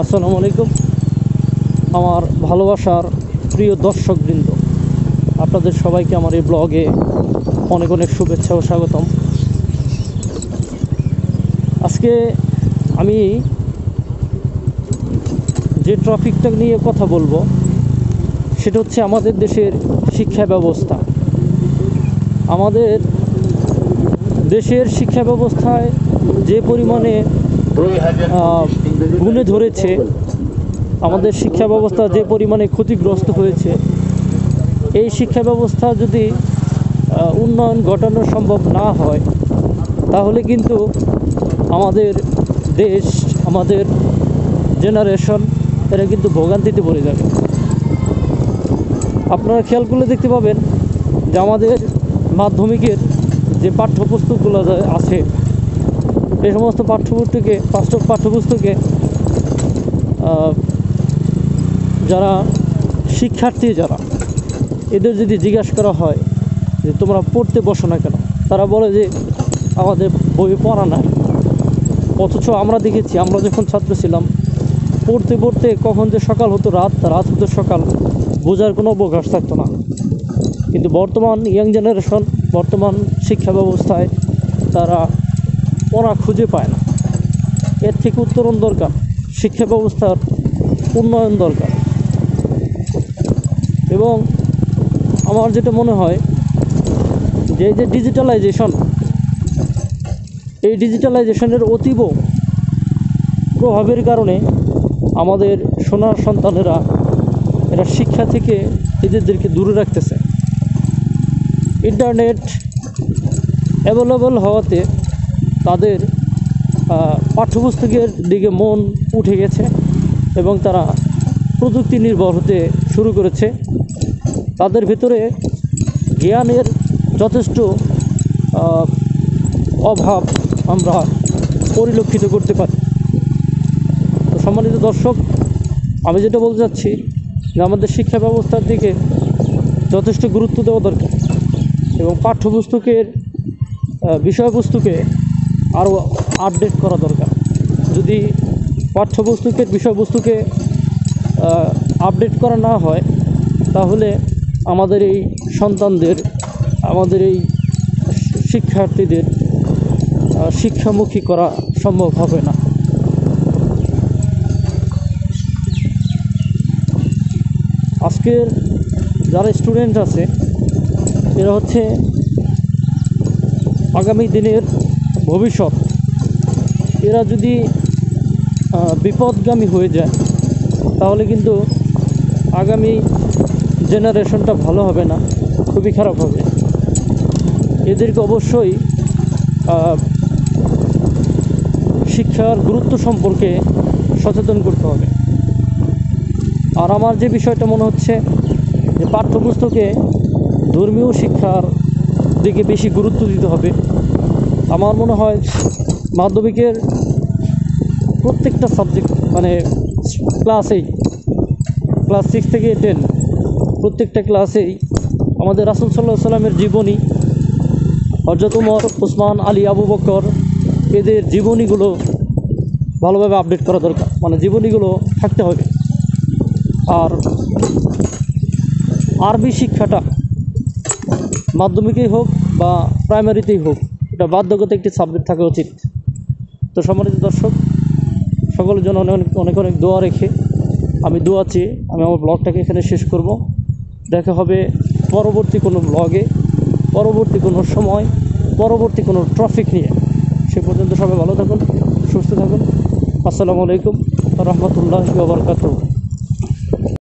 আসসালামু আলাইকুম। আমার ভালোবাসার প্রিয় দর্শকবৃন্দ, আপনাদের সবাইকে আমার এই ব্লগে অনেক অনেক শুভেচ্ছা ও স্বাগতম। আজকে আমি যে টপিকটা নিয়ে কথা বলবো সেটা হচ্ছে আমাদের দেশের শিক্ষা ব্যবস্থা। আমাদের দেশের শিক্ষা ব্যবস্থায় যে পরিমাণে গুণে ধরেছে, আমাদের শিক্ষা ব্যবস্থা যে পরিমাণে ক্ষতিগ্রস্ত হয়েছে, এই শিক্ষা ব্যবস্থা যদি উন্নয়ন ঘটানো সম্ভব না হয় তাহলে কিন্তু আমাদের দেশ, আমাদের জেনারেশন এরা কিন্তু ভোগান্তিতে পড়ে যাবে। আপনারা খেয়াল করলে দেখতে পাবেন যে আমাদের মাধ্যমিকের যে পাঠ্যপুস্তকগুলো আছে, এই সমস্ত পাঠ্যপুস্তকে যারা শিক্ষার্থী এদের যদি জিজ্ঞাসা করা হয় যে তোমরা পড়তে বসো না কেন, তারা বলে যে আমাদের বই পড়া নাই। অথচ আমরা দেখেছি, আমরা যখন ছাত্র ছিলাম, পড়তে পড়তে কখন যে সকাল হতো রাত হতো সকাল, বোঝার কোনো অবকাশ থাকতো না। কিন্তু বর্তমান ইয়াং জেনারেশন, বর্তমান শিক্ষা ব্যবস্থায় তারা পড়া খুঁজে পায় না। এর থেকে উত্তরণ দরকার, শিক্ষা ব্যবস্থার উন্নয়ন দরকার। এবং আমার যেটা মনে হয় যে এই যে ডিজিটালাইজেশন, এই ডিজিটালাইজেশনের অতীব প্রভাবের কারণে আমাদের সোনার সন্তানেরা এরা শিক্ষা থেকে নিজেদেরকে দূরে রাখতেছে। ইন্টারনেট অ্যাভেলেবল হওয়াতে তাদের পাঠ্যপুস্তকের দিকে মন উঠে গেছে এবং তারা প্রযুক্তি নির্ভর হতে শুরু করেছে। তাদের ভিতরে জ্ঞানের যথেষ্ট অভাব আমরা পরিলক্ষিত করতে পারি। তো সম্মানিত দর্শক, আমি যেটা বলতে চাচ্ছি যে আমাদের শিক্ষা ব্যবস্থার দিকে যথেষ্ট গুরুত্ব দেওয়া দরকার এবং পাঠ্যপুস্তকের বিষয়বস্তুকে আরও আপডেট করা দরকার। যদি পাঠ্যপুস্তকের বিষয়বস্তুকে আপডেট করা না হয় তাহলে আমাদের এই সন্তানদের, আমাদের এই শিক্ষার্থীদের শিক্ষামুখী করা সম্ভব হবে না। আজকের যারা স্টুডেন্ট আছে এরা হচ্ছে আগামী দিনের ভবিষ্যৎ। এরা যদি বিপদগামী হয়ে যায় তাহলে কিন্তু আগামী জেনারেশনটা ভালো হবে না, খুবই খারাপ হবে। এদেরকে অবশ্যই শিক্ষার গুরুত্ব সম্পর্কে সচেতন করতে হবে। আর আমার যে বিষয়টা মনে হচ্ছে যে পাঠ্যপুস্তকে ধর্মীয় শিক্ষার দিকে বেশি গুরুত্ব দিতে হবে। আমার মনে হয় মাধ্যমিকের প্রত্যেকটা সাবজেক্ট, মানে ক্লাস 6 থেকে 10 প্রত্যেকটা ক্লাসেই আমাদের রাসূল সাল্লাল্লাহু আলাইহি সাল্লামের জীবনী, হযরত ওমর, ওসমান, আলী, আবু বকর, এদের জীবনীগুলো ভালোভাবে আপডেট করা দরকার, মানে জীবনীগুলো থাকতে হবে। আর আরবি শিক্ষাটা মাধ্যমিকেই হোক বা প্রাইমারিতেই হোক, এটা বাধ্যগত একটি সাবজেক্ট থাকা উচিত। তো সম্মানিত দর্শক, সকলের জন্য অনেক অনেক দোয়া রেখে আমি আমার ব্লগটাকে এখানে শেষ করব। দেখা হবে পরবর্তী কোনো ব্লগে, পরবর্তী কোনো সময়, পরবর্তী কোনো টপিক নিয়ে। সে পর্যন্ত সবাই ভালো থাকুন, সুস্থ থাকুন। আসসালামু আলাইকুম ওয়া রাহমাতুল্লাহি ওয়া বারাকাতুহু।